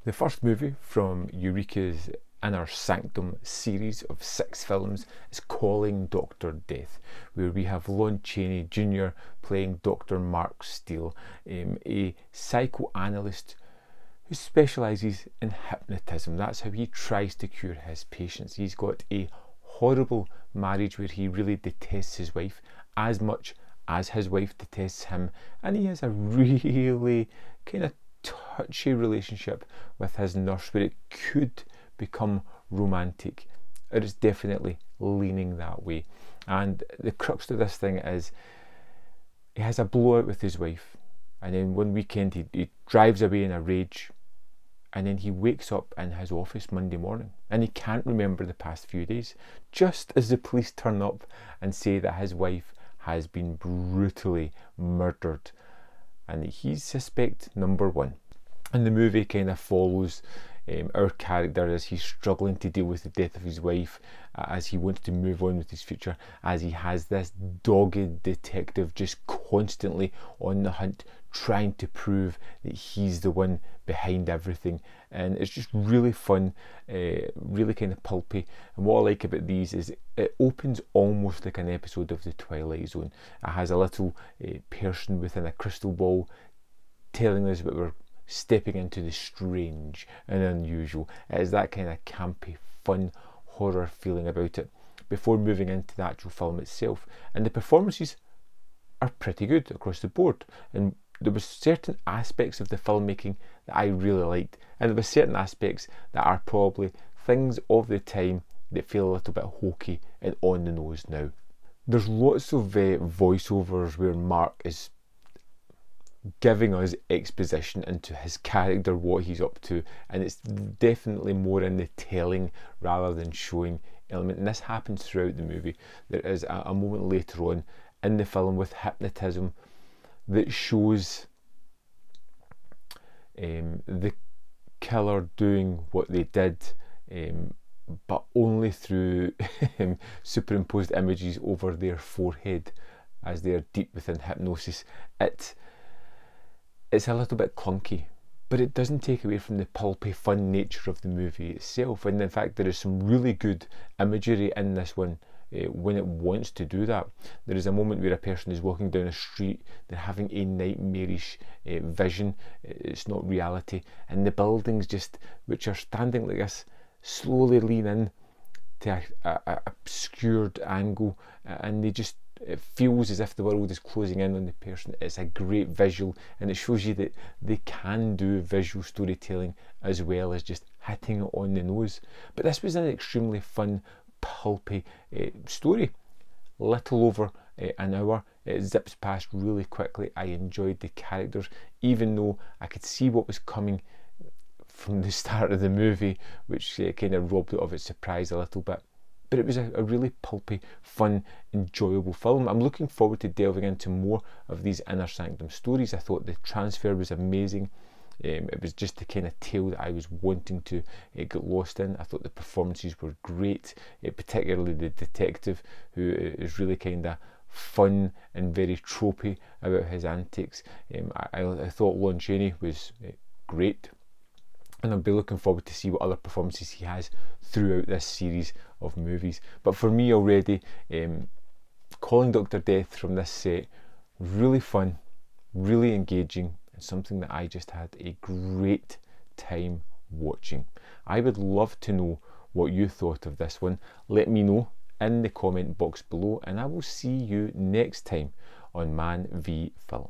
The first movie from Eureka's in our Sanctum series of 6 films is Calling Dr. Death, where we have Lon Chaney Jr. playing Dr. Mark Steele, a psychoanalyst who specialises in hypnotism. That's how he tries to cure his patients. He's got a horrible marriage where he really detests his wife as much as his wife detests him, and he has a really kind of touchy relationship with his nurse where it could become romantic. It is definitely leaning that way. And the crux of this thing is he has a blowout with his wife, and then one weekend he drives away in a rage, and then he wakes up in his office Monday morning and he can't remember the past few days, just as the police turn up and say that his wife has been brutally murdered, and he's suspect number 1. And the movie kind of follows our character as he's struggling to deal with the death of his wife, as he wants to move on with his future, as he has this dogged detective just constantly on the hunt, trying to prove that he's the one behind everything. And it's just really fun, really kind of pulpy. And what I like about these is it opens almost like an episode of The Twilight Zone. It has a little person within a crystal ball telling us that we're stepping into the strange and unusual. It is that kind of campy, fun horror feeling about it before moving into the actual film itself. And the performances are pretty good across the board, and there were certain aspects of the filmmaking that I really liked, and there were certain aspects that are probably things of the time that feel a little bit hokey and on the nose now. There's lots of voiceovers where Mark is giving us exposition into his character, what he's up to, and it's definitely more in the telling rather than showing element. And this happens throughout the movie. There is a moment later on in the film with hypnotism that shows the killer doing what they did, but only through superimposed images over their forehead as they're deep within hypnosis. It's a little bit clunky, but it doesn't take away from the pulpy fun nature of the movie itself. And in fact, there is some really good imagery in this one when it wants to do that. There is a moment where a person is walking down a street, they're having a nightmarish vision, it's not reality, and the buildings just, which are standing like this, slowly lean in to a obscured angle, and it feels as if the world is closing in on the person. It's a great visual, and it shows you that they can do visual storytelling as well as just hitting it on the nose. But this was an extremely fun, pulpy story. Little over an hour. It zips past really quickly. I enjoyed the characters, even though I could see what was coming from the start of the movie, which kind of robbed it of its surprise a little bit. But it was a really pulpy, fun, enjoyable film. I'm looking forward to delving into more of these Inner Sanctum stories. I thought the transfer was amazing. It was just the kind of tale that I was wanting to get lost in. I thought the performances were great, particularly the detective, who is really kind of fun and very tropey about his antics. I thought Lon Chaney was great, and I'll be looking forward to see what other performances he has throughout this series of movies. But for me already, Calling Dr. Death from this set, really fun, really engaging, and something that I just had a great time watching. I would love to know what you thought of this one. Let me know in the comment box below, and I will see you next time on Man v Film.